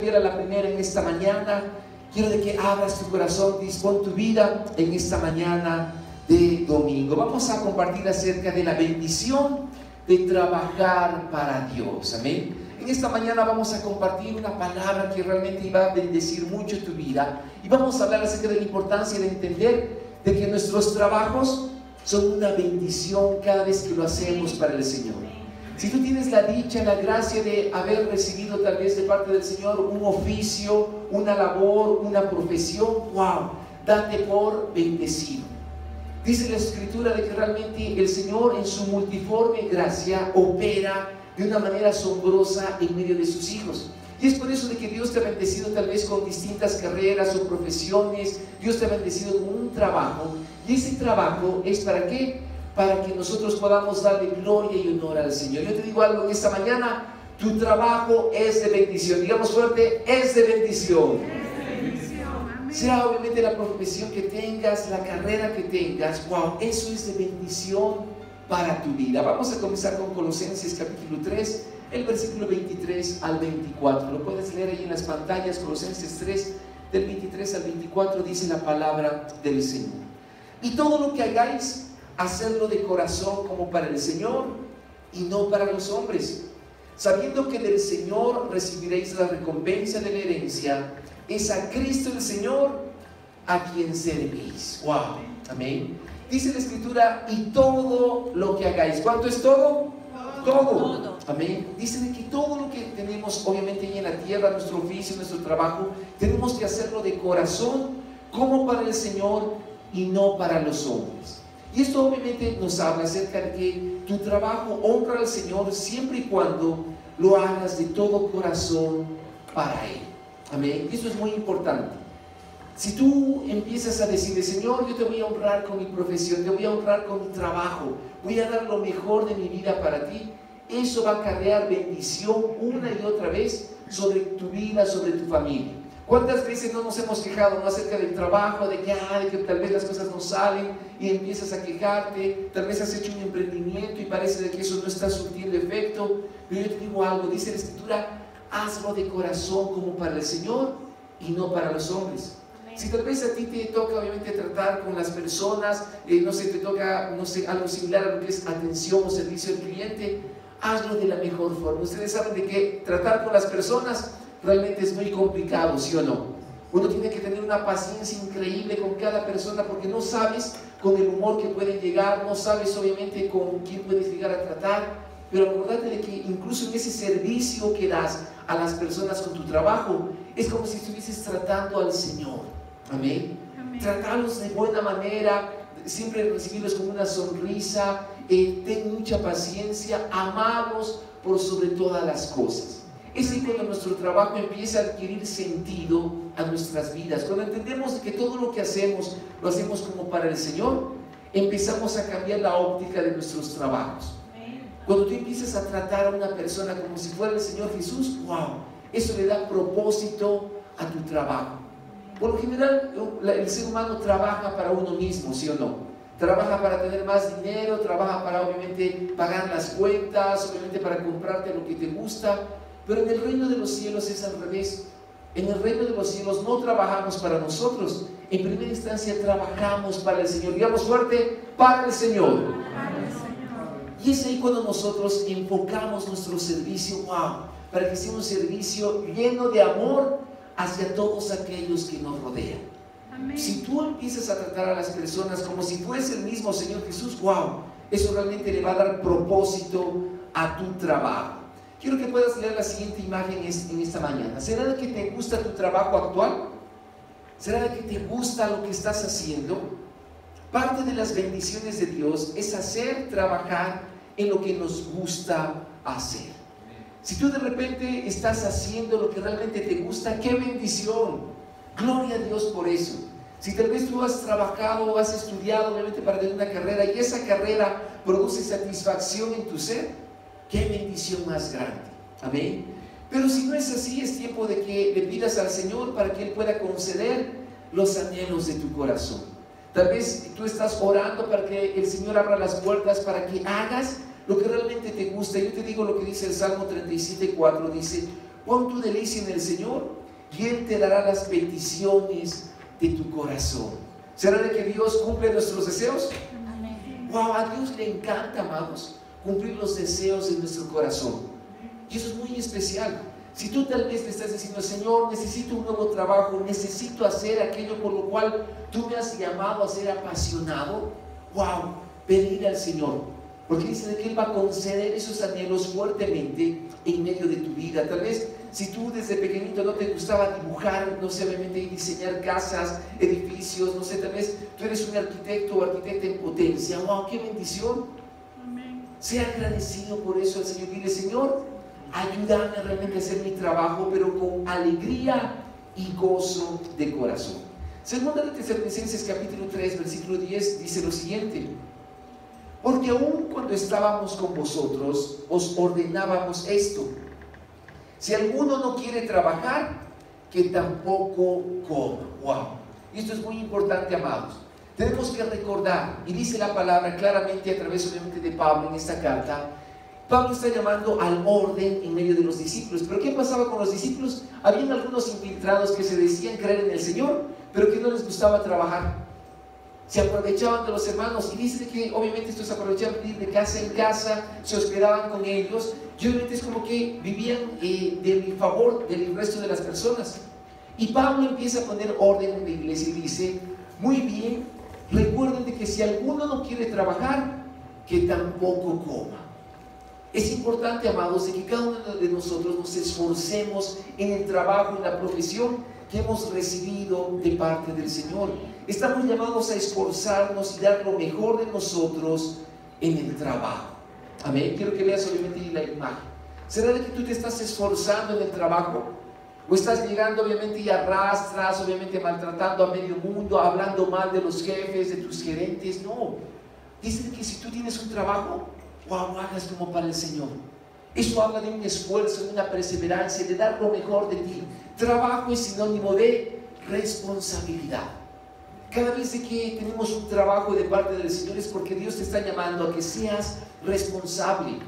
Era la primera en esta mañana. Quiero de que abras tu corazón, dispón tu vida en esta mañana de domingo. Vamos a compartir acerca de la bendición de trabajar para Dios. Amén. En esta mañana vamos a compartir una palabra que realmente va a bendecir mucho tu vida. Y vamos a hablar acerca de la importancia de entender de que nuestros trabajos son una bendición cada vez que lo hacemos para el Señor. Si tú tienes la dicha, la gracia de haber recibido tal vez de parte del Señor un oficio, una labor, una profesión, wow, date por bendecido. Dice la Escritura de que realmente el Señor en su multiforme gracia opera de una manera asombrosa en medio de sus hijos. Y es por eso de que Dios te ha bendecido tal vez con distintas carreras o profesiones. Dios te ha bendecido con un trabajo. Y ese trabajo es ¿para qué? Para que nosotros podamos darle gloria y honor al Señor. Yo te digo algo en esta mañana: tu trabajo es de bendición. Digamos fuerte: es de bendición. Sea obviamente la profesión que tengas, la carrera que tengas, wow, eso es de bendición para tu vida. Vamos a comenzar con Colosenses capítulo 3, el versículo 23 al 24. Lo puedes leer ahí en las pantallas. Colosenses 3, del 23 al 24, dice la palabra del Señor: y todo lo que hagáis, hacerlo de corazón como para el Señor y no para los hombres, sabiendo que del Señor recibiréis la recompensa de la herencia. Es a Cristo el Señor a quien servís. Wow, amén. Dice la Escritura: y todo lo que hagáis. ¿Cuánto es todo? Todo. Amén. Dice que todo lo que tenemos obviamente ahí en la tierra, nuestro oficio, nuestro trabajo, tenemos que hacerlo de corazón como para el Señor y no para los hombres. Y esto obviamente nos habla acerca de que tu trabajo honra al Señor siempre y cuando lo hagas de todo corazón para Él. Amén. Y eso es muy importante. Si tú empiezas a decirle: Señor, yo te voy a honrar con mi profesión, te voy a honrar con mi trabajo, voy a dar lo mejor de mi vida para ti, eso va a acarrear bendición una y otra vez sobre tu vida, sobre tu familia. ¿Cuántas veces no nos hemos quejado, ¿no?, acerca del trabajo, de que tal vez las cosas no salen, y empiezas a quejarte? Tal vez has hecho un emprendimiento y parece de que eso no está surtiendo efecto. Pero yo te digo algo, dice la Escritura: hazlo de corazón como para el Señor y no para los hombres. Si tal vez a ti te toca obviamente tratar con las personas, no sé, te toca, no sé, algo similar a lo que es atención o servicio al cliente, hazlo de la mejor forma. Ustedes saben de que tratar con las personas realmente es muy complicado, ¿sí o no? Uno tiene que tener una paciencia increíble con cada persona, porque no sabes con el humor que pueden llegar, no sabes obviamente con quién puedes llegar a tratar. Pero acordate de que incluso en ese servicio que das a las personas con tu trabajo, es como si estuvieses tratando al Señor. Amén. Tratarlos de buena manera, siempre recibirlos con una sonrisa, ten mucha paciencia, amarlos por sobre todas las cosas. Es ahí cuando nuestro trabajo empieza a adquirir sentido a nuestras vidas. Cuando entendemos que todo lo que hacemos lo hacemos como para el Señor, empezamos a cambiar la óptica de nuestros trabajos. Cuando tú empiezas a tratar a una persona como si fuera el Señor Jesús, wow, eso le da propósito a tu trabajo. Por lo general, el ser humano trabaja para uno mismo, ¿sí o no? Trabaja para tener más dinero, trabaja para obviamente pagar las cuentas, obviamente para comprarte lo que te gusta. Pero en el reino de los cielos es al revés. En el reino de los cielos no trabajamos para nosotros. En primera instancia trabajamos para el Señor. Digamos fuerte: para el Señor. Y es ahí cuando nosotros enfocamos nuestro servicio, wow, para que sea un servicio lleno de amor hacia todos aquellos que nos rodean. Amén. Si tú empiezas a tratar a las personas como si fuese el mismo Señor Jesús, wow, eso realmente le va a dar propósito a tu trabajo. Quiero que puedas leer la siguiente imagen en esta mañana. ¿Será de que te gusta tu trabajo actual? ¿Será de que te gusta lo que estás haciendo? Parte de las bendiciones de Dios es trabajar en lo que nos gusta hacer. Si tú de repente estás haciendo lo que realmente te gusta, ¡qué bendición! Gloria a Dios por eso. Si tal vez tú has trabajado o has estudiado obviamente para tener una carrera y esa carrera produce satisfacción en tu ser, ¡qué bendición más grande! Amén. Pero si no es así, es tiempo de que le pidas al Señor para que Él pueda conceder los anhelos de tu corazón. Tal vez tú estás orando para que el Señor abra las puertas para que hagas lo que realmente te gusta. Yo te digo lo que dice el Salmo 37:4, dice: Pon tu delicia en el Señor y Él te dará las peticiones de tu corazón. ¿Será de que Dios cumple nuestros deseos? Amén. Wow, a Dios le encanta, amados, cumplir los deseos de nuestro corazón. Y eso es muy especial. Si tú tal vez le estás diciendo, Señor, necesito un nuevo trabajo, necesito hacer aquello por lo cual tú me has llamado a ser apasionado, wow, pedir al Señor, porque dice que Él va a conceder esos anhelos fuertemente en medio de tu vida. Tal vez si tú desde pequeñito no te gustaba dibujar, no sé, obviamente diseñar casas, edificios, no sé, tal vez tú eres un arquitecto o arquitecta en potencia, wow, qué bendición. Amén. Sea agradecido por eso al Señor. Dile, Señor, ayúdame realmente a hacer mi trabajo, pero con alegría y gozo de corazón. Segunda de Tesalonicenses capítulo 3 versículo 10 dice lo siguiente: porque aún cuando estábamos con vosotros os ordenábamos esto: si alguno no quiere trabajar, que tampoco coma. Wow, y esto es muy importante, amados. Tenemos que recordar, y dice la palabra claramente a través obviamente de Pablo en esta carta. Pablo está llamando al orden en medio de los discípulos. ¿Pero qué pasaba con los discípulos? Habían algunos infiltrados que se decían creer en el Señor, pero que no les gustaba trabajar. Se aprovechaban de los hermanos, y dice que obviamente estos aprovechaban de ir de casa en casa, se hospedaban con ellos, y obviamente es como que vivían del favor del resto de las personas. Y Pablo empieza a poner orden en la iglesia y dice: muy bien, recuerden de que si alguno no quiere trabajar, que tampoco coma. Es importante, amados, de que cada uno de nosotros nos esforcemos en el trabajo, en la profesión que hemos recibido de parte del Señor. Estamos llamados a esforzarnos y dar lo mejor de nosotros en el trabajo. Amén. Quiero que veas obviamente la imagen. ¿Será de que tú te estás esforzando en el trabajo? ¿O estás llegando obviamente y arrastras, obviamente maltratando a medio mundo, hablando mal de los jefes, de tus gerentes? No. Dice que si tú tienes un trabajo, wow, hagas como para el Señor. Eso habla de un esfuerzo, de una perseverancia, de dar lo mejor de ti. Trabajo es sinónimo de responsabilidad. Cada vez que tenemos un trabajo de parte del Señor es porque Dios te está llamando a que seas responsable.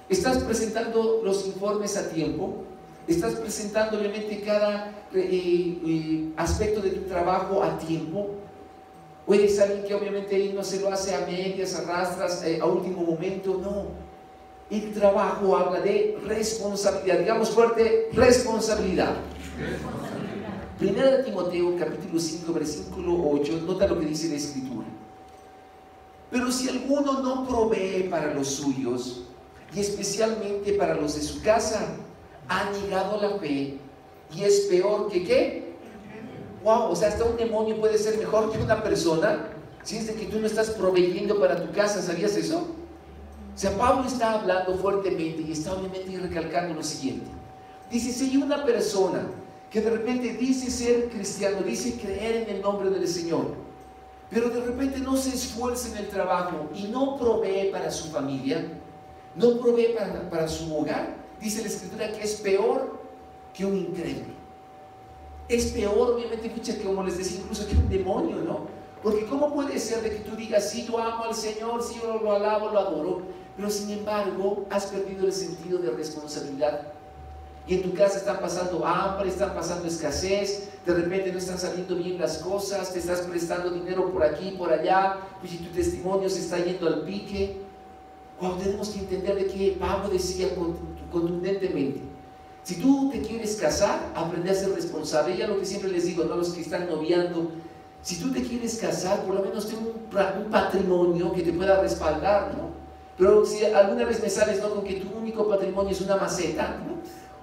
¿Estás presentando los informes a tiempo? ¿Estás presentando obviamente cada aspecto de tu trabajo a tiempo? ¿O eres alguien que obviamente no se lo hace a medias, arrastras a último momento? No. El trabajo habla de responsabilidad. Digamos fuerte: responsabilidad. Primera de Timoteo capítulo 5 versículo 8, nota lo que dice la Escritura: pero si alguno no provee para los suyos, y especialmente para los de su casa, ha negado la fe y es peor que ¿qué? Wow, o sea, hasta un demonio puede ser mejor que una persona si es de que tú no estás proveyendo para tu casa. ¿Sabías eso? O sea, Pablo está hablando fuertemente y está obviamente recalcando lo siguiente. Dice: si hay una persona que de repente dice ser cristiano, dice creer en el nombre del Señor, pero de repente no se esfuerza en el trabajo y no provee para su familia, no provee para su hogar, dice la Escritura que es peor que un incrédulo. Es peor, obviamente, escucha, que como les decía, incluso que un demonio, ¿no? Porque ¿cómo puede ser de que tú digas: sí, yo amo al Señor, sí, yo lo alabo, lo adoro, pero sin embargo has perdido el sentido de responsabilidad? Y en tu casa están pasando hambre, están pasando escasez, de repente no están saliendo bien las cosas, te estás prestando dinero por aquí, por allá, pues, y tu testimonio se está yendo al pique. Wow, tenemos que entender de que Pablo decía contundentemente: si tú te quieres casar, aprende a ser responsable. Ya lo que siempre les digo, ¿no?, a los que están noviando: si tú te quieres casar, por lo menos ten un patrimonio que te pueda respaldar, ¿no? Pero si alguna vez me sales, ¿no?, con que tu único patrimonio es una maceta, ¿no?,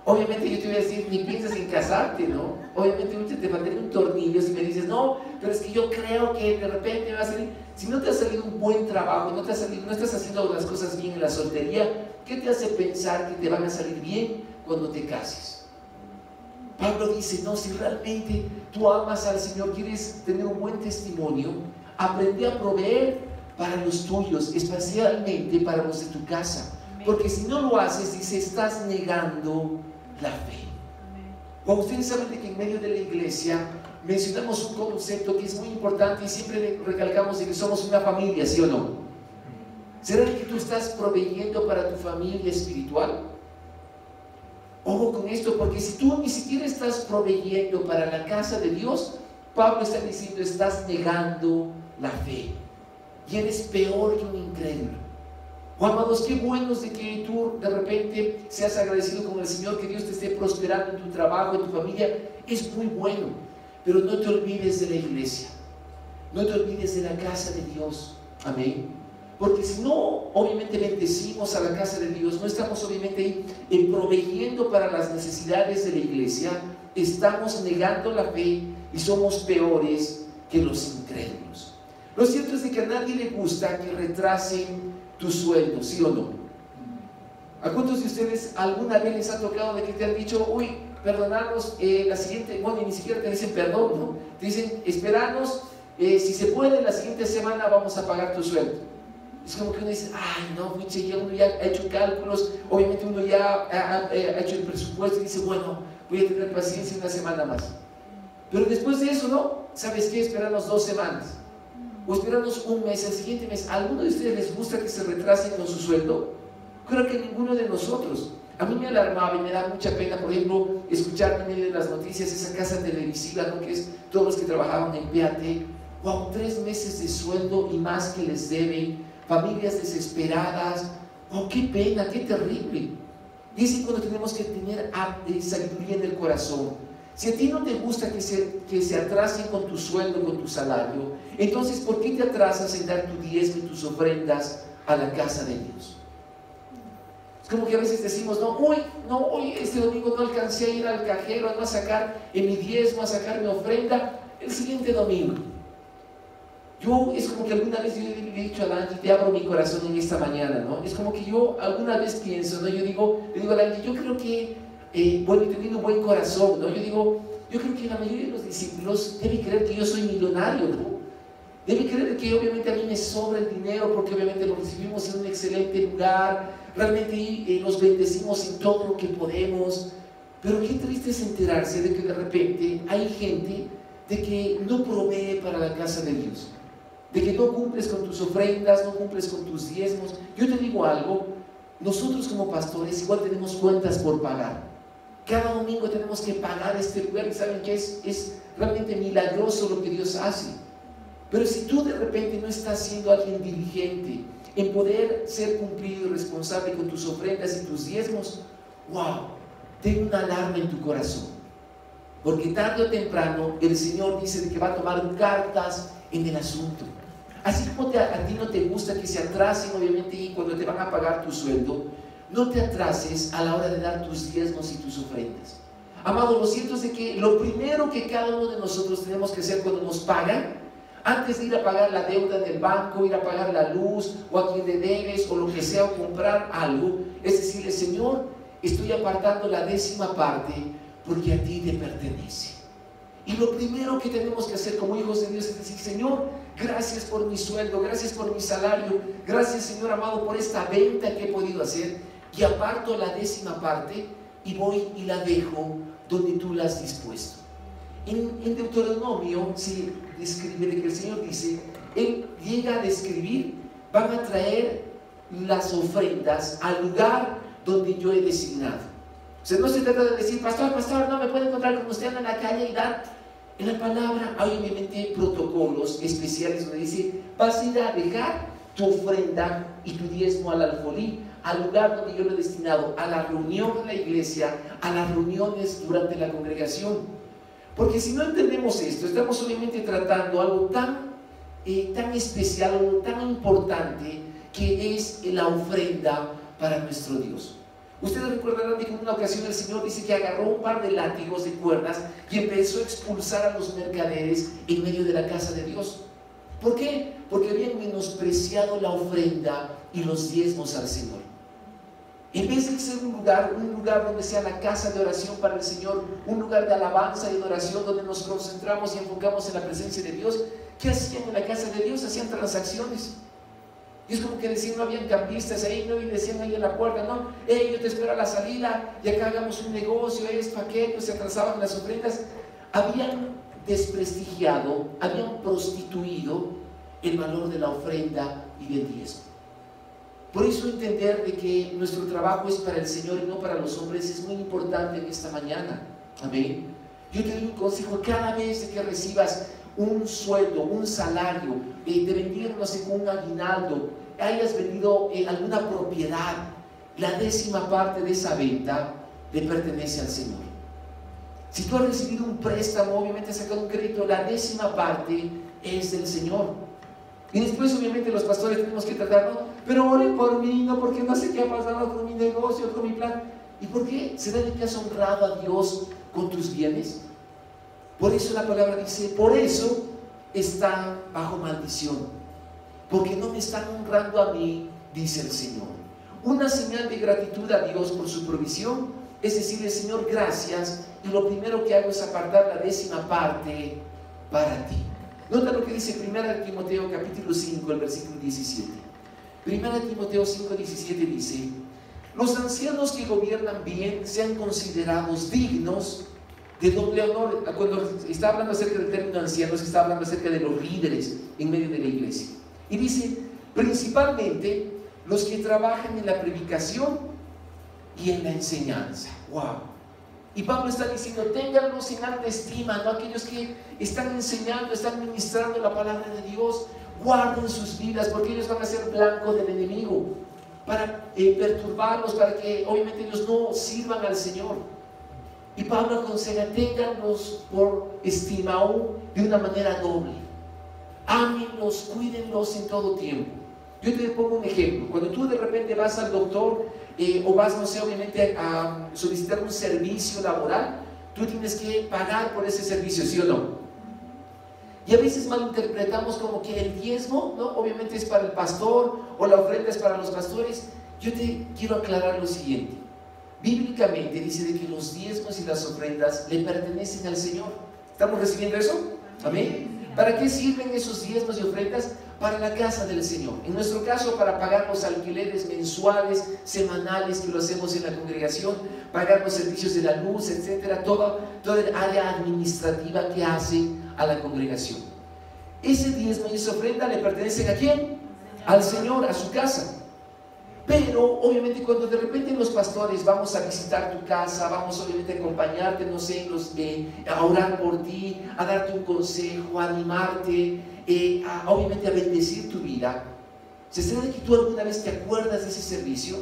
obviamente yo te voy a decir: ni piensas en casarte, ¿no? Obviamente te faltaría un tornillo si me dices: no, pero es que yo creo que de repente va a salir. Si no te ha salido un buen trabajo, no estás haciendo las cosas bien en la soltería, ¿qué te hace pensar que te van a salir bien cuando te cases? Pablo dice: no, si realmente tú amas al Señor, quieres tener un buen testimonio, aprende a proveer para los tuyos, especialmente para los de tu casa. Porque si no lo haces, dice, estás negando la fe. Cuando ustedes saben de que en medio de la iglesia mencionamos un concepto que es muy importante y siempre recalcamos de que somos una familia, ¿sí o no? ¿Será que tú estás proveyendo para tu familia espiritual? Ojo con esto, porque si tú ni siquiera estás proveyendo para la casa de Dios, Pablo está diciendo, estás negando la fe y eres peor que un incrédulo. Oh, amados, qué bueno es de que tú de repente seas agradecido con el Señor, que Dios te esté prosperando en tu trabajo, en tu familia, es muy bueno, pero no te olvides de la iglesia, no te olvides de la casa de Dios, amén. Porque si no, obviamente bendecimos a la casa de Dios, no estamos obviamente ahí proveyendo para las necesidades de la iglesia, estamos negando la fe y somos peores que los incrédulos. Lo cierto es de que a nadie le gusta que retrasen tu sueldo, ¿sí o no? ¿A cuántos de ustedes alguna vez les ha tocado de que te han dicho, uy, perdonarnos la siguiente, bueno, ni siquiera te dicen perdón, ¿no? Te dicen, esperanos, si se puede, la siguiente semana vamos a pagar tu sueldo. Es como que uno dice, ay, no, ya uno ya ha hecho cálculos, obviamente uno ya ha hecho el presupuesto y dice, bueno, voy a tener paciencia una semana más. Pero después de eso, ¿no? ¿Sabes qué? Esperarnos 2 semanas. O esperarnos un mes, el siguiente mes. ¿A alguno de ustedes les gusta que se retrasen con su sueldo? Creo que ninguno de nosotros. A mí me alarmaba y me da mucha pena, por ejemplo, escuchar en medio de las noticias esa casa televisiva, ¿no? Que es todos los que trabajaban en PAT. Wow, 3 meses de sueldo y más que les deben. Familias desesperadas. Oh, qué pena, qué terrible. Y es cuando tenemos que tener sabiduría en el corazón. Si a ti no te gusta que se atrasen con tu sueldo, con tu salario, entonces ¿por qué te atrasas en dar tu diezmo y tus ofrendas a la casa de Dios? Es como que a veces decimos, hoy este domingo no alcancé a ir al cajero, no a sacar en mi diezmo, a sacar mi ofrenda, el siguiente domingo. Es como que alguna vez yo le he dicho a Angie, te abro mi corazón en esta mañana, ¿no? Es como que yo alguna vez pienso, ¿no? Le digo a Angie, yo creo que, bueno, he tenido un buen corazón, ¿no? Yo creo que la mayoría de los discípulos debe creer que yo soy millonario, ¿no? Debe creer que obviamente a mí me sobra el dinero porque obviamente lo recibimos en un excelente lugar, realmente los bendecimos en todo lo que podemos. Pero qué triste es enterarse de que de repente hay gente de que no provee para la casa de Dios, de que no cumples con tus ofrendas, no cumples con tus diezmos. Yo te digo algo, nosotros como pastores igual tenemos cuentas por pagar. Cada domingo tenemos que pagar este lugar y saben que es realmente milagroso lo que Dios hace. Pero si tú de repente no estás siendo alguien diligente en poder ser cumplido y responsable con tus ofrendas y tus diezmos, wow, ten una alarma en tu corazón. Porque tarde o temprano el Señor dice de que va a tomar cartas en el asunto. Así como a ti no te gusta que se atrasen, obviamente, y cuando te van a pagar tu sueldo, no te atrases a la hora de dar tus diezmos y tus ofrendas. Amado, lo cierto es de que lo primero que cada uno de nosotros tenemos que hacer cuando nos pagan, antes de ir a pagar la deuda del banco, ir a pagar la luz, o a quien le debes, o lo que sea, o comprar algo, es decirle, Señor, estoy apartando la 10ª parte, porque a ti te pertenece. Y lo primero que tenemos que hacer como hijos de Dios es decir, Señor, gracias por mi sueldo, gracias por mi salario, gracias, Señor amado, por esta venta que he podido hacer, y aparto la 10ª parte y voy y la dejo donde tú la has dispuesto. En Deuteronomio se describe de que el Señor dice, Él llega a describir, van a traer las ofrendas al lugar donde yo he designado. O sea, no se trata de decir, pastor, no me puede encontrar con usted en la calle y dar. En la palabra hay obviamente protocolos especiales donde dice, vas a ir a dejar tu ofrenda y tu diezmo al alfolí, al lugar donde yo lo he destinado, a la reunión de la iglesia, a las reuniones durante la congregación. Porque si no entendemos esto, estamos obviamente tratando algo tan especial, algo tan importante, que es la ofrenda para nuestro Dios. Ustedes recordarán que en una ocasión el Señor dice que agarró un par de látigos de cuerdas y empezó a expulsar a los mercaderes en medio de la casa de Dios. ¿Por qué? Porque habían menospreciado la ofrenda y los diezmos al Señor. En vez de ser un lugar donde sea la casa de oración para el Señor, un lugar de alabanza y de oración donde nos concentramos y enfocamos en la presencia de Dios, ¿qué hacían en la casa de Dios? Hacían transacciones. Y es como que decían, no habían cambistas ahí, no, y decían ahí en la puerta, no, yo te espero a la salida, y acá hagamos un negocio, esto, aquello, se atrasaban las ofrendas. Habían desprestigiado, habían prostituido el valor de la ofrenda y del diezmo. Por eso entender de que nuestro trabajo es para el Señor y no para los hombres es muy importante en esta mañana. Amén. Yo te doy un consejo: cada vez que recibas un sueldo, un salario, te vendieron, no sé, con un aguinaldo, hayas vendido alguna propiedad, la 10ª parte de esa venta le pertenece al Señor. Si tú has recibido un préstamo, obviamente has sacado un crédito, la 10ª parte es del Señor. Y después obviamente los pastores tenemos que tratar, ¿no? Pero oren por mí, no, porque no sé qué ha pasado con mi negocio, con mi plan. ¿Y por qué? ¿Será de que has honrado a Dios con tus bienes? Por eso la palabra dice, por eso están bajo maldición, porque no me están honrando a mí, dice el Señor. Una señal de gratitud a Dios por su provisión es decirle: Señor, gracias, y lo primero que hago es apartar la 10ª parte para ti. Nota lo que dice 1 Timoteo capítulo 5, el versículo 17. 1 Timoteo 5, 17 dice: los ancianos que gobiernan bien sean considerados dignos de doble honor. Cuando está hablando acerca del término ancianos, está hablando acerca de los líderes en medio de la iglesia. Y dice, principalmente los que trabajan en la predicación y en la enseñanza. ¡Wow! Y Pablo está diciendo, ténganlos en alta estima, ¿no? Aquellos que están enseñando, están ministrando la palabra de Dios, guarden sus vidas, porque ellos van a ser blanco del enemigo, para perturbarlos, para que obviamente ellos no sirvan al Señor. Y Pablo aconseja, ténganlos por estima aún de una manera doble. Ámenlos, cuídenlos en todo tiempo. Yo te pongo un ejemplo. Cuando tú de repente vas al doctor o vas, no sé, obviamente a solicitar un servicio laboral, tú tienes que pagar por ese servicio, ¿sí o no? Y a veces malinterpretamos como que el diezmo, ¿no? Obviamente es para el pastor, o la ofrenda es para los pastores. Yo te quiero aclarar lo siguiente. Bíblicamente dice de que los diezmos y las ofrendas le pertenecen al Señor. ¿Estamos recibiendo eso? Amén. ¿Para qué sirven esos diezmos y ofrendas? Para la casa del Señor. En nuestro caso, para pagar los alquileres mensuales, semanales que lo hacemos en la congregación, pagar los servicios de la luz, etcétera, toda el área administrativa que hace a la congregación. Ese diezmo y esa ofrenda le pertenecen ¿a quién? Al Señor, a su casa. Pero obviamente cuando de repente los pastores vamos a visitar tu casa, vamos obviamente a acompañarte, no sé, a orar por ti, a darte un consejo, a animarte, obviamente a bendecir tu vida. ¿Se sabe que tú alguna vez te acuerdas de ese servicio?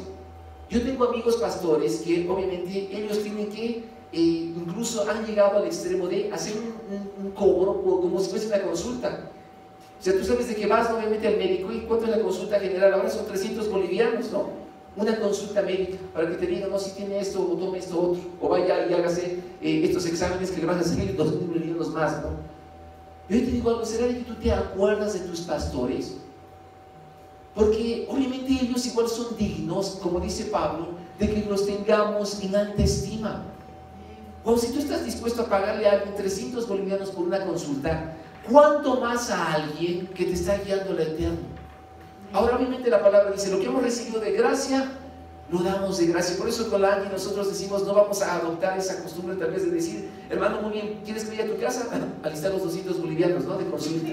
Yo tengo amigos pastores que obviamente ellos tienen que, incluso han llegado al extremo de hacer un cobro como si fuese una consulta. O sea, tú sabes de que vas obviamente al médico y ¿cuánto es la consulta general? Ahora son 300 bolivianos, ¿no? Una consulta médica para que te digan, no, si tiene esto o tome esto otro, o vaya y hágase estos exámenes que le van a salir 2.000 bolivianos más, ¿no? Yo te digo algo, ¿será de que tú te acuerdas de tus pastores? Porque obviamente ellos igual son dignos, como dice Pablo, de que los tengamos en alta estima. O si tú estás dispuesto a pagarle a alguien 300 bolivianos por una consulta, ¿cuánto más a alguien que te está guiando al Eterno? Ahora obviamente la palabra dice, lo que hemos recibido de gracia, lo damos de gracia. Por eso con la Angie nosotros decimos, no vamos a adoptar esa costumbre tal vez de decir, hermano, muy bien, ¿quieres que vaya a tu casa? Alistar los 200 bolivianos, ¿no? De consulta.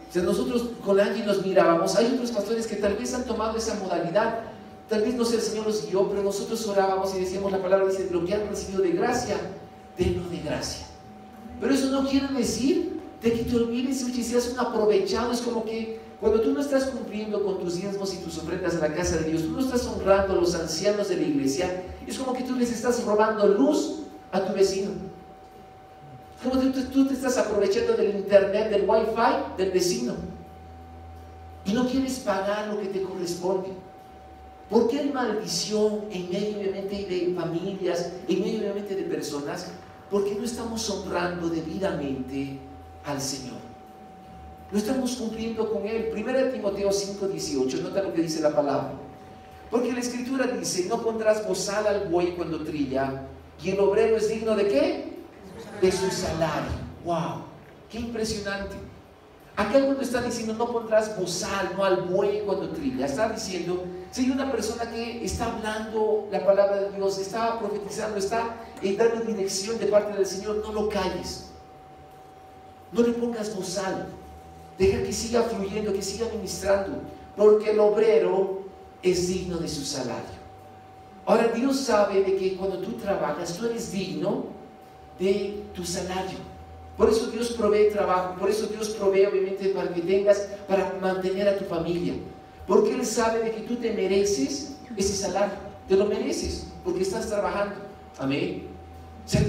O sea, nosotros con la Angie nos mirábamos. Hay otros pastores que tal vez han tomado esa modalidad. Tal vez no sé, el Señor los guió, pero nosotros orábamos y decíamos, la palabra dice, lo que han recibido de gracia, denlo de gracia. Pero eso no quiere decir de que te olvides y seas un aprovechado. Es como que cuando tú no estás cumpliendo con tus diezmos y tus ofrendas a la casa de Dios, tú no estás honrando a los ancianos de la iglesia, es como que tú les estás robando luz a tu vecino. Es como que tú te estás aprovechando del internet, del wifi del vecino y no quieres pagar lo que te corresponde. ¿Por qué hay maldición en medio obviamente de familias, en medio obviamente de personas? Porque no estamos honrando debidamente al Señor. No estamos cumpliendo con Él. 1 Timoteo 5:18, nota lo que dice la palabra. Porque la Escritura dice, no pondrás bozal al buey cuando trilla, y el obrero es digno ¿de qué? De su salario. ¡Wow! ¡Qué impresionante! Acá cuando está diciendo, no pondrás bozal, no al buey cuando trilla, está diciendo, si hay una persona que está hablando la palabra de Dios, está profetizando, está dando dirección de parte del Señor, no lo calles. No le pongas bozal. Deja que siga fluyendo, que siga ministrando. Porque el obrero es digno de su salario. Ahora Dios sabe de que cuando tú trabajas, tú eres digno de tu salario. Por eso Dios provee trabajo, por eso Dios provee obviamente para que tengas, para mantener a tu familia. Porque Él sabe de que tú te mereces ese salario, te lo mereces, porque estás trabajando. Amén. O sea,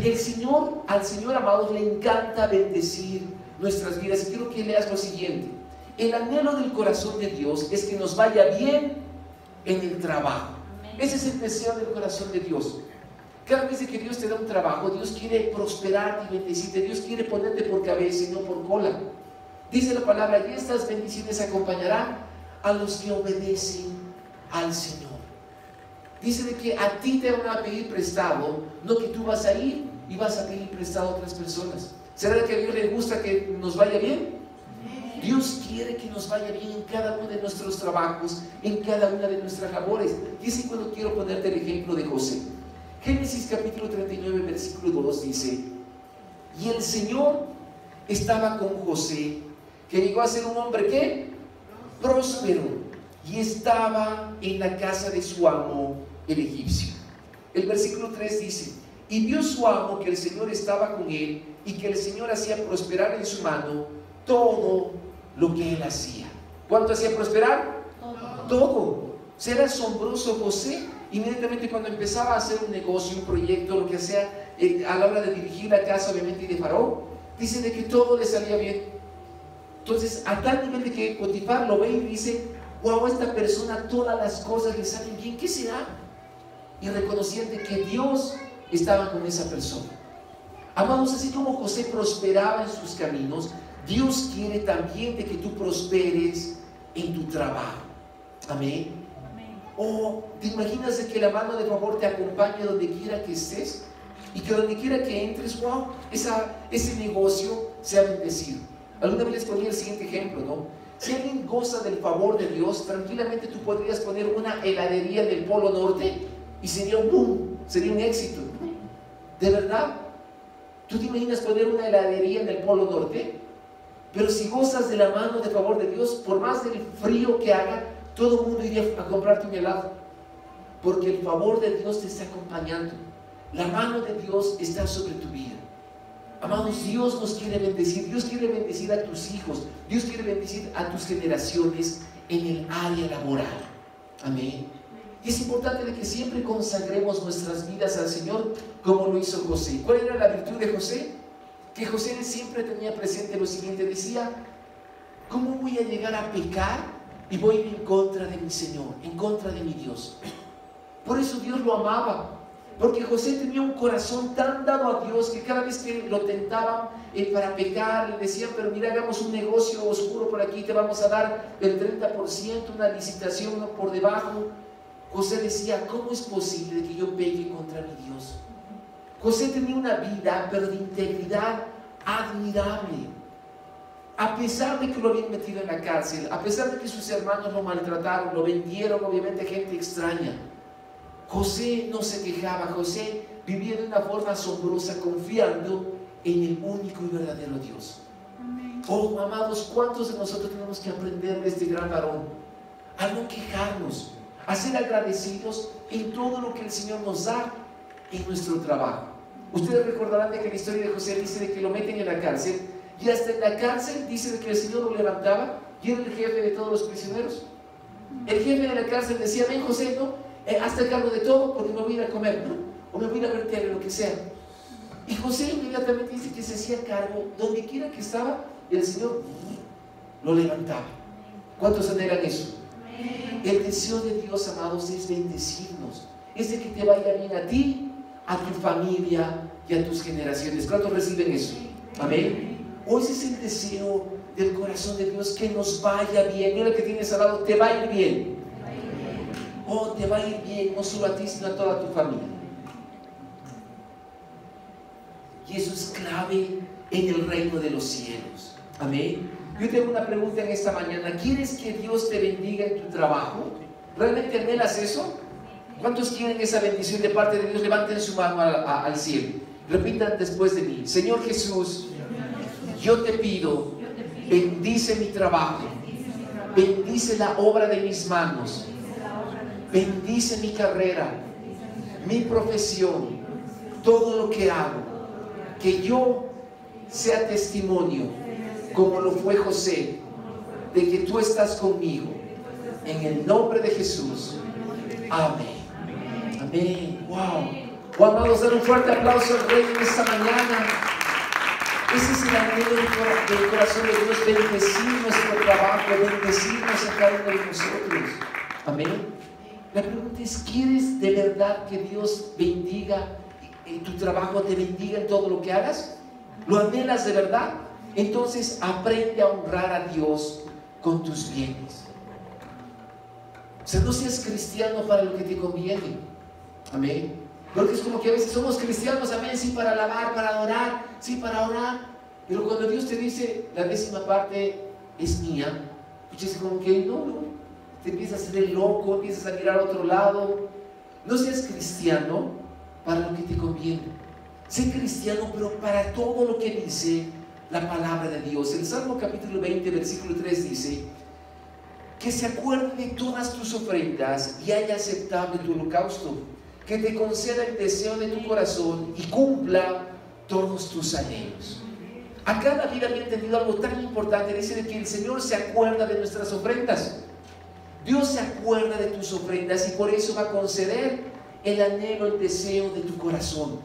al Señor, amados, le encanta bendecir nuestras vidas. Y quiero que leas lo siguiente. El anhelo del corazón de Dios es que nos vaya bien en el trabajo. Ese es el deseo del corazón de Dios. Cada vez que Dios te da un trabajo, Dios quiere prosperarte y bendecirte. Dios quiere ponerte por cabeza y no por cola. Dice la palabra, y estas bendiciones acompañarán a los que obedecen al Señor. Dice de que a ti te van a pedir prestado, no que tú vas a ir y vas a pedir prestado a otras personas. ¿Será que a Dios le gusta que nos vaya bien? Dios quiere que nos vaya bien en cada uno de nuestros trabajos, en cada una de nuestras labores. Y así cuando quiero ponerte el ejemplo de José. Génesis capítulo 39, versículo 2 dice, y el Señor estaba con José, que llegó a ser un hombre, ¿qué? Próspero, y estaba en la casa de su amo, el egipcio. El versículo 3 dice, y vio su amo que el Señor estaba con él, y que el Señor hacía prosperar en su mano todo lo que él hacía. ¿Cuánto hacía prosperar? Todo. Era asombroso José. Inmediatamente cuando empezaba a hacer un negocio, un proyecto, lo que sea, a la hora de dirigir la casa obviamente de Faraón, dice de que todo le salía bien. Entonces, a tal nivel de que Potifar lo ve y dice, wow, a esta persona todas las cosas le salen bien, ¿qué será? Y reconocían de que Dios estaba con esa persona. Amados, así como José prosperaba en sus caminos, Dios quiere también de que tú prosperes en tu trabajo. Amén. O te imaginas de que la mano de favor te acompañe donde quiera que estés y que donde quiera que entres, wow, ese negocio sea bendecido. Alguna vez les ponía el siguiente ejemplo, ¿no? Si alguien goza del favor de Dios, tranquilamente tú podrías poner una heladería del Polo Norte y sería un boom, sería un éxito. ¿De verdad? ¿Tú te imaginas poner una heladería en el Polo Norte? Pero si gozas de la mano de favor de Dios, por más del frío que haga, todo el mundo iría a comprarte un helado, porque el favor de Dios te está acompañando. La mano de Dios está sobre tu vida. Amados, Dios nos quiere bendecir. Dios quiere bendecir a tus hijos. Dios quiere bendecir a tus generaciones en el área laboral. Amén. Y es importante de que siempre consagremos nuestras vidas al Señor como lo hizo José. ¿Cuál era la virtud de José? Que José siempre tenía presente lo siguiente. Decía, ¿cómo voy a llegar a pecar y voy a ir en contra de mi Señor, en contra de mi Dios? Por eso Dios lo amaba, porque José tenía un corazón tan dado a Dios que cada vez que lo tentaban para pecar, le decían, pero mira, hagamos un negocio oscuro por aquí, te vamos a dar el 30%, una licitación, uno por debajo. José decía, ¿cómo es posible que yo peque contra mi Dios? José tenía una vida, pero de integridad admirable. A pesar de que lo habían metido en la cárcel, a pesar de que sus hermanos lo maltrataron, lo vendieron, obviamente gente extraña, José no se quejaba. José vivía de una forma asombrosa, confiando en el único y verdadero Dios. Oh, amados, ¿cuántos de nosotros tenemos que aprender de este gran varón? A no quejarnos, a ser agradecidos en todo lo que el Señor nos da en nuestro trabajo. Ustedes recordarán de que la historia de José dice de que lo meten en la cárcel, y hasta en la cárcel dice de que el Señor lo levantaba y era el jefe de todos los prisioneros. El jefe de la cárcel decía, ven José, ¿no? Hazte cargo de todo porque me voy a ir a comer, ¿no? O me voy a ir a ver tele, lo que sea. Y José inmediatamente dice que se hacía cargo, donde quiera que estaba, y el Señor lo levantaba. ¿Cuántos anhelan eso? El deseo de Dios, amados, es bendecirnos, es de que te vaya bien a ti, a tu familia y a tus generaciones. ¿Cuántos reciben eso? Amén. O ese es el deseo del corazón de Dios, que nos vaya bien. Mira que tienes al lado, te va a ir bien. Oh, te va a ir bien, no solo a ti, sino a toda tu familia. Y eso es clave en el reino de los cielos. Amén. Yo tengo una pregunta en esta mañana. ¿Quieres que Dios te bendiga en tu trabajo? ¿Realmente anhelas eso? ¿Cuántos quieren esa bendición de parte de Dios? Levanten su mano al cielo. Repitan después de mí. Señor Jesús, yo te pido, bendice mi trabajo, bendice la obra de mis manos, bendice mi carrera, mi profesión, todo lo que hago, que yo sea testimonio, como lo fue José, de que tú estás conmigo. En el nombre de Jesús. Amén. Amén. Wow. Wow, vamos a dar un fuerte aplauso al Rey en esta mañana. Ese es el anhelo del corazón de Dios, bendecir nuestro trabajo, bendecirnos a cada uno de nosotros. Amén. La pregunta es, ¿quieres de verdad que Dios bendiga tu trabajo, te bendiga en todo lo que hagas? ¿Lo anhelas de verdad? Entonces aprende a honrar a Dios con tus bienes. O sea, no seas cristiano para lo que te conviene. Amén. Porque es como que a veces somos cristianos, amén, sí, para alabar, para adorar, sí, para orar. Pero cuando Dios te dice, la 10ª parte es mía, pues como que no, te empiezas a hacer el loco, empiezas a mirar a otro lado. No seas cristiano para lo que te conviene. Sé cristiano, pero para todo lo que dice la palabra de Dios. El Salmo capítulo 20, versículo 3 dice: que se acuerde de todas tus ofrendas y haya aceptable tu holocausto, que te conceda el deseo de tu corazón y cumpla todos tus anhelos. Acá David había entendido algo tan importante. Dice de que el Señor se acuerda de nuestras ofrendas. Dios se acuerda de tus ofrendas y por eso va a conceder el anhelo, el deseo de tu corazón.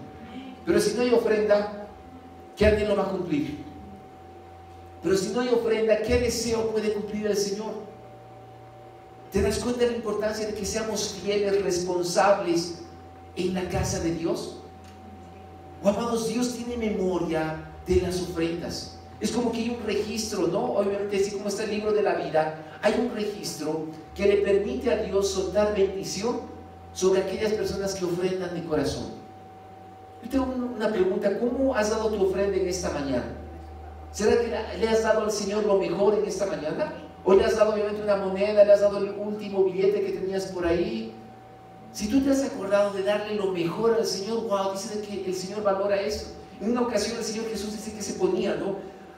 Pero si no hay ofrenda, ¿qué anhelo va a cumplir? Pero si no hay ofrenda, ¿qué deseo puede cumplir el Señor? ¿Te das cuenta de la importancia de que seamos fieles, responsables en la casa de Dios? Oh, amados, Dios tiene memoria de las ofrendas. Es como que hay un registro, ¿no? Obviamente, así como está el libro de la vida, hay un registro que le permite a Dios soltar bendición sobre aquellas personas que ofrendan de corazón. Yo tengo una pregunta: ¿cómo has dado tu ofrenda en esta mañana? ¿Será que le has dado al Señor lo mejor en esta mañana? ¿O le has dado obviamente una moneda, le has dado el último billete que tenías por ahí? Si tú te has acordado de darle lo mejor al Señor, wow, dice que el Señor valora eso. En una ocasión el Señor Jesús dice que se ponía, ¿no?,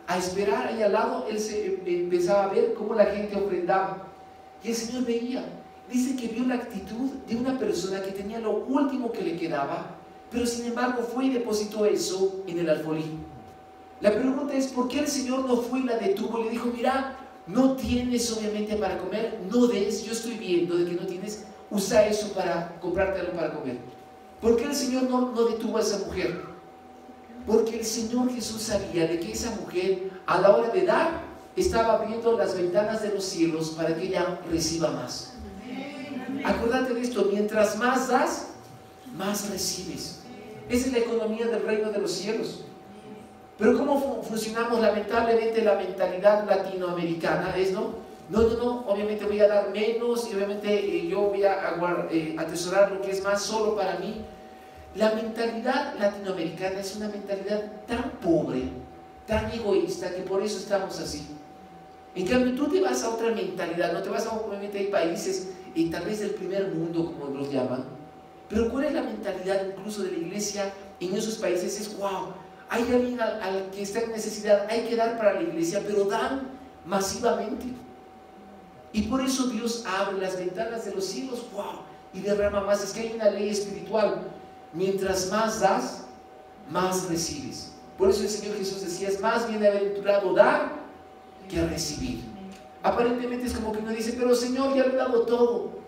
a esperar ahí al lado. Él se empezaba a ver cómo la gente ofrendaba y el Señor veía. Dice que vio la actitud de una persona que tenía lo último que le quedaba, pero sin embargo fue y depositó eso en el alfolí. La pregunta es, ¿por qué el Señor no fue y la detuvo y le dijo: mira, no tienes obviamente para comer, no des, yo estoy viendo de que no tienes, usa eso para comprarte algo para comer? ¿Por qué el Señor no detuvo a esa mujer? Porque el Señor Jesús sabía de que esa mujer, a la hora de dar, estaba abriendo las ventanas de los cielos para que ella reciba más. Acuérdate de esto: mientras más das, más recibes. Esa es la economía del reino de los cielos. Pero ¿cómo funcionamos? Lamentablemente la mentalidad latinoamericana es, no, obviamente voy a dar menos y obviamente yo voy a atesorar lo que es más solo para mí. La mentalidad latinoamericana es una mentalidad tan pobre, tan egoísta, que por eso estamos así. En cambio, tú te vas a otra mentalidad, no te vas a, obviamente hay países, tal vez del primer mundo, como los llaman, pero ¿cuál es la mentalidad incluso de la iglesia en esos países? Es wow, hay alguien al que está en necesidad, hay que dar para la iglesia, pero dan masivamente. Y por eso Dios abre las ventanas de los cielos, wow, y derrama más. Es que hay una ley espiritual: mientras más das, más recibes. Por eso el Señor Jesús decía: es más bienaventurado dar que recibir. Aparentemente es como que uno dice: pero Señor, ya lo he dado todo.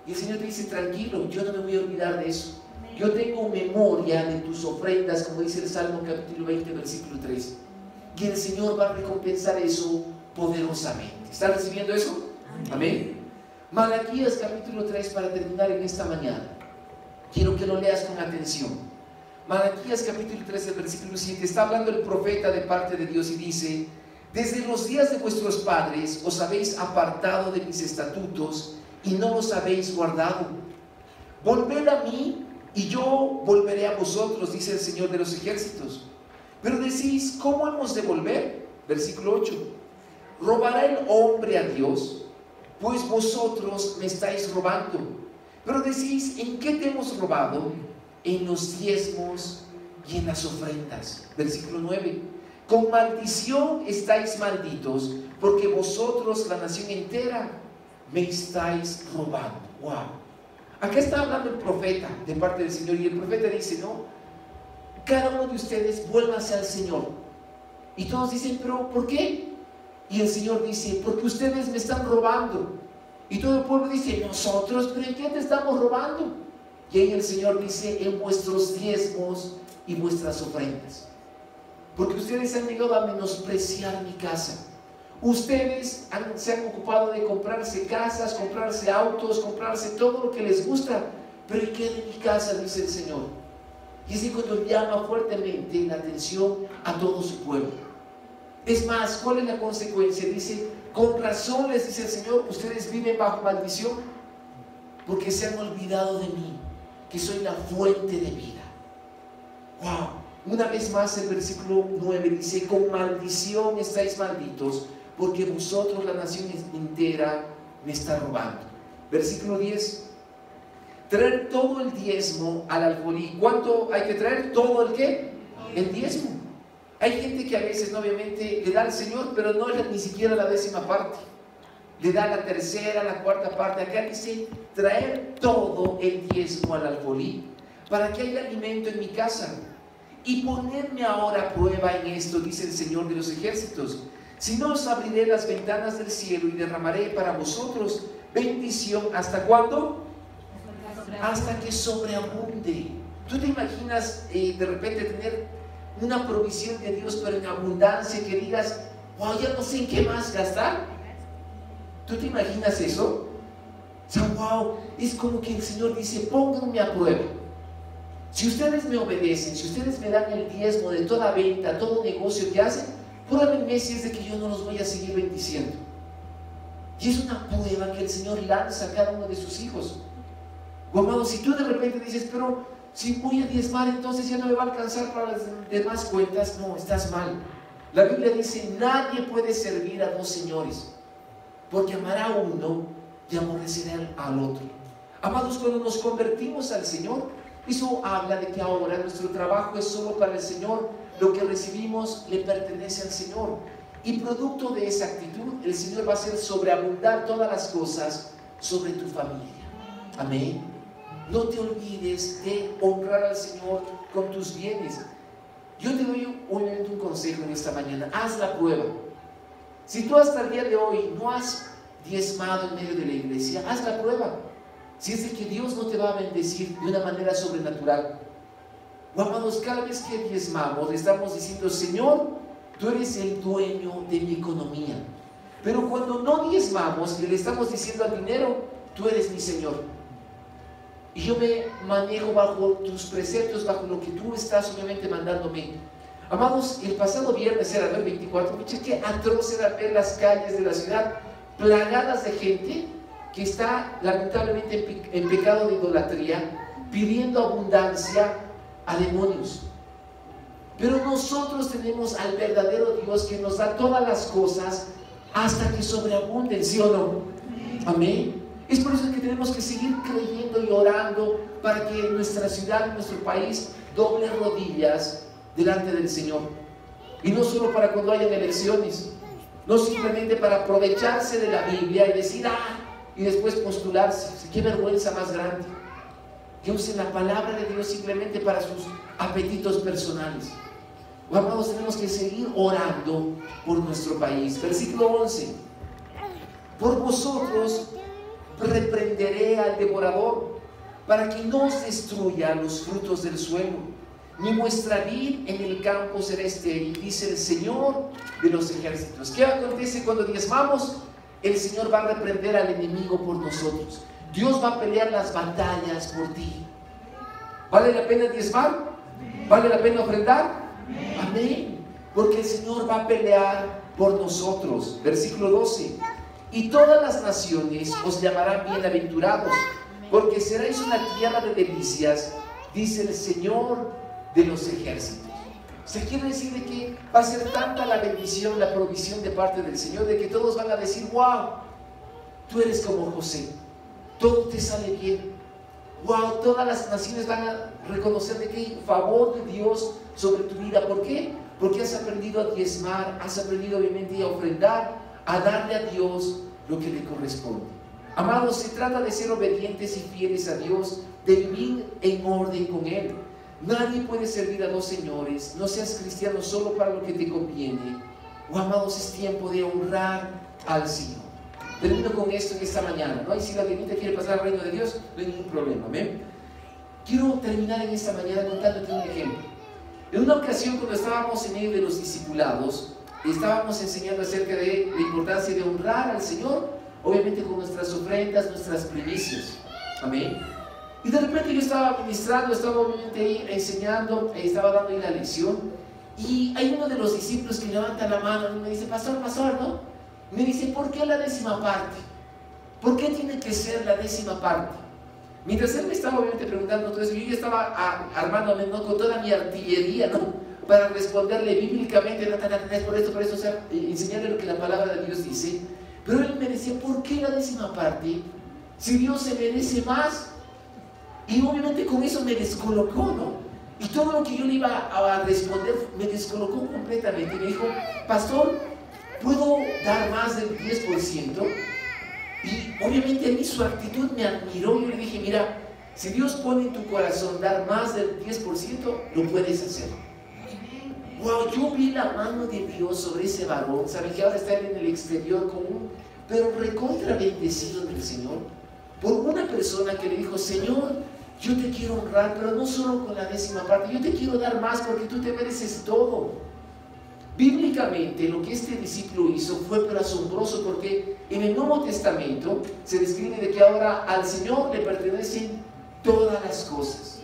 Y el Señor te dice: tranquilo, yo no me voy a olvidar de eso. Yo tengo memoria de tus ofrendas, como dice el Salmo capítulo 20, versículo 3. Y el Señor va a recompensar eso poderosamente. ¿Están recibiendo eso? Amén. Malaquías capítulo 3, para terminar en esta mañana. Quiero que lo leas con atención. Malaquías capítulo 3, el versículo 7. Está hablando el profeta de parte de Dios y dice: desde los días de vuestros padres os habéis apartado de mis estatutos y no los habéis guardado. Volved a mí y yo volveré a vosotros, dice el Señor de los ejércitos. Pero decís: ¿cómo hemos de volver? Versículo 8. ¿Robará el hombre a Dios? Pues vosotros me estáis robando. Pero decís: ¿en qué te hemos robado? En los diezmos y en las ofrendas. Versículo 9. Con maldición estáis malditos, porque vosotros, la nación entera, me estáis robando. Wow. Acá está hablando el profeta de parte del Señor, y el profeta dice, no, cada uno de ustedes vuélvase al Señor. Y todos dicen, pero ¿por qué? Y el Señor dice, porque ustedes me están robando. Y todo el pueblo dice, nosotros, ¿pero en qué te estamos robando? Y ahí el Señor dice, en vuestros diezmos y vuestras ofrendas. Porque ustedes han llegado a menospreciar mi casa. Ustedes se han ocupado de comprarse casas, comprarse autos, comprarse todo lo que les gusta. Pero ¿y qué de mi casa? Dice el Señor. Y es cuando llama fuertemente la atención a todo su pueblo. Es más, ¿cuál es la consecuencia? Dice, con razón les dice el Señor, ustedes viven bajo maldición porque se han olvidado de mí, que soy la fuente de vida. ¡Wow! Una vez más el versículo 9 dice, con maldición estáis malditos, porque vosotros, la nación entera, me está robando. Versículo 10, traer todo el diezmo al alfolí. ¿Cuánto hay que traer? ¿Todo el qué? El diezmo. Hay gente que a veces, obviamente, le da al Señor, pero no es ni siquiera la 10ª parte. Le da la 3ª, la 4ª parte. Acá dice, traer todo el diezmo al alfolí, para que haya alimento en mi casa. Y ponerme ahora a prueba en esto, dice el Señor de los ejércitos. Si no, os abriré las ventanas del cielo y derramaré para vosotros bendición. ¿Hasta cuándo? Hasta que sobreabunde. ¿Tú te imaginas de repente tener una provisión de Dios, pero en abundancia, que digas, wow, ya no sé en qué más gastar? ¿Tú te imaginas eso? O sea, wow, es como que el Señor dice, pónganme a prueba. Si ustedes me obedecen, si ustedes me dan el diezmo de toda venta, todo negocio que hacen, pruébenme si es de que yo no los voy a seguir bendiciendo. Y es una prueba que el Señor lanza a cada uno de sus hijos. O amado, si tú de repente dices, pero si voy a diezmar, entonces ya no me va a alcanzar para las demás cuentas. No, estás mal. La Biblia dice, nadie puede servir a dos señores, porque amará a uno y aborrecerá al otro. Amados, cuando nos convertimos al Señor, eso habla de que ahora nuestro trabajo es solo para el Señor. Lo que recibimos le pertenece al Señor. Y producto de esa actitud, el Señor va a hacer sobreabundar todas las cosas sobre tu familia. Amén. No te olvides de honrar al Señor con tus bienes. Yo te doy un consejo en esta mañana. Haz la prueba. Si tú hasta el día de hoy no has diezmado en medio de la iglesia, haz la prueba. Si es de que Dios no te va a bendecir de una manera sobrenatural. Amados, cada vez que diezmamos, le estamos diciendo, Señor, tú eres el dueño de mi economía. Pero cuando no diezmamos, le estamos diciendo al dinero, tú eres mi Señor. Y yo me manejo bajo tus preceptos, bajo lo que tú estás obviamente mandándome. Amados, el pasado viernes era el 24, qué atroz era ver las calles de la ciudad plagadas de gente que está lamentablemente en pecado de idolatría, pidiendo abundancia a demonios. Pero nosotros tenemos al verdadero Dios que nos da todas las cosas hasta que sobreabunden, ¿sí o no? Amén. Es por eso que tenemos que seguir creyendo y orando para que nuestra ciudad, nuestro país, doble rodillas delante del Señor. Y no solo para cuando hayan elecciones, no simplemente para aprovecharse de la Biblia y decir, y después postularse. Qué vergüenza más grande. Que usen la palabra de Dios simplemente para sus apetitos personales. Amados, tenemos que seguir orando por nuestro país. Versículo 11. Por vosotros reprenderé al devorador, para que no os destruya los frutos del suelo, ni vuestra vid en el campo será estéril, dice el Señor de los ejércitos. ¿Qué acontece cuando diezmamos? El Señor va a reprender al enemigo por nosotros. Dios va a pelear las batallas por ti. ¿Vale la pena diezmar? ¿Vale la pena ofrendar? Amén. Porque el Señor va a pelear por nosotros. Versículo 12. Y todas las naciones os llamarán bienaventurados, porque seréis una tierra de delicias, dice el Señor de los ejércitos. Se quiere decir de que va a ser tanta la bendición, la provisión de parte del Señor, de que todos van a decir, wow, tú eres como José, todo te sale bien. Wow, todas las naciones van a reconocer de que hay favor de Dios sobre tu vida. ¿Por qué? Porque has aprendido a diezmar, has aprendido obviamente a ofrendar, a darle a Dios lo que le corresponde. Amados, se trata de ser obedientes y fieles a Dios, de vivir en orden con Él. Nadie puede servir a dos señores. No seas cristiano solo para lo que te conviene. Amados, es tiempo de honrar al Señor. Termino con esto en esta mañana, ¿no? Y si la divinidad quiere pasar al reino de Dios, no hay ningún problema, ¿ven? Quiero terminar en esta mañana contándote un ejemplo. En una ocasión, cuando estábamos en medio de los discipulados, estábamos enseñando acerca de la importancia de honrar al Señor, obviamente con nuestras ofrendas, nuestras primicias. Amén. Y de repente yo estaba ministrando, estaba obviamente ahí enseñando, estaba dando ahí la lección, y hay uno de los discípulos que levanta la mano y me dice, pastor, ¿no? Me dice, ¿por qué la 10ª parte? ¿Por qué tiene que ser la 10ª parte? Mientras él me estaba obviamente preguntando todo eso, yo ya estaba armándome, ¿no?, con toda mi artillería, ¿no?, para responderle bíblicamente, por esto, o sea, enseñarle lo que la palabra de Dios dice. Pero él me decía, ¿por qué la 10ª parte? Si Dios se merece más. Y obviamente con eso me descolocó, ¿no? Y todo lo que yo le iba a responder me descolocó completamente. Y me dijo, pastor, ¿puedo dar más del 10%? Y obviamente a mí su actitud me admiró. Yo le dije, mira, si Dios pone en tu corazón dar más del 10%, lo puedes hacer. Wow, yo vi la mano de Dios sobre ese varón. Saben que ahora está él en el exterior común, pero recontra bendecido del Señor, por una persona que le dijo, Señor, yo te quiero honrar, pero no solo con la 10ª parte, yo te quiero dar más porque tú te mereces todo. Bíblicamente, lo que este discípulo hizo fue pero asombroso, porque en el Nuevo Testamento se describe de que ahora al Señor le pertenecen todas las cosas.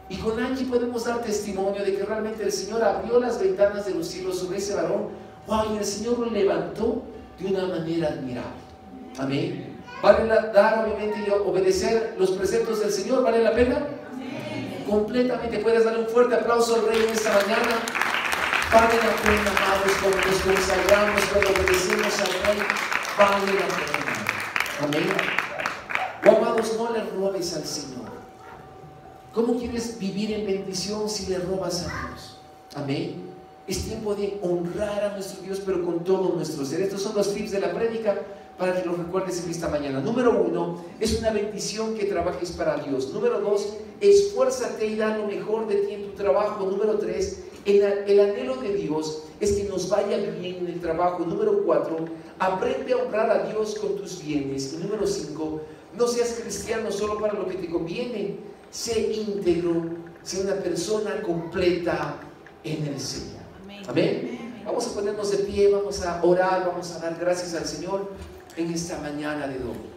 Y con Angie podemos dar testimonio de que realmente el Señor abrió las ventanas de los cielos sobre ese varón. Wow, y el Señor lo levantó de una manera admirable. Amén. ¿Vale dar, obviamente, y obedecer los preceptos del Señor? ¿Vale la pena? Sí. Completamente. Puedes darle un fuerte aplauso al Rey esta mañana. Vale la pena, amados, cuando nos consagramos, cuando obedecemos al Rey, vale la pena. Amén. O amados, no le robes al Señor. ¿Cómo quieres vivir en bendición si le robas a Dios? Amén. Es tiempo de honrar a nuestro Dios, pero con todo nuestro ser. Estos son los tips de la prédica para que los recuerdes en esta mañana. Número 1, es una bendición que trabajes para Dios. Número 2, esfuérzate y da lo mejor de ti en tu trabajo. Número 3, el anhelo de Dios es que nos vaya bien en el trabajo. Número 4, aprende a honrar a Dios con tus bienes. Y número 5, no seas cristiano solo para lo que te conviene. Sé íntegro, sé una persona completa en el Señor. Amén. Vamos a ponernos de pie, vamos a orar, vamos a dar gracias al Señor en esta mañana de domingo.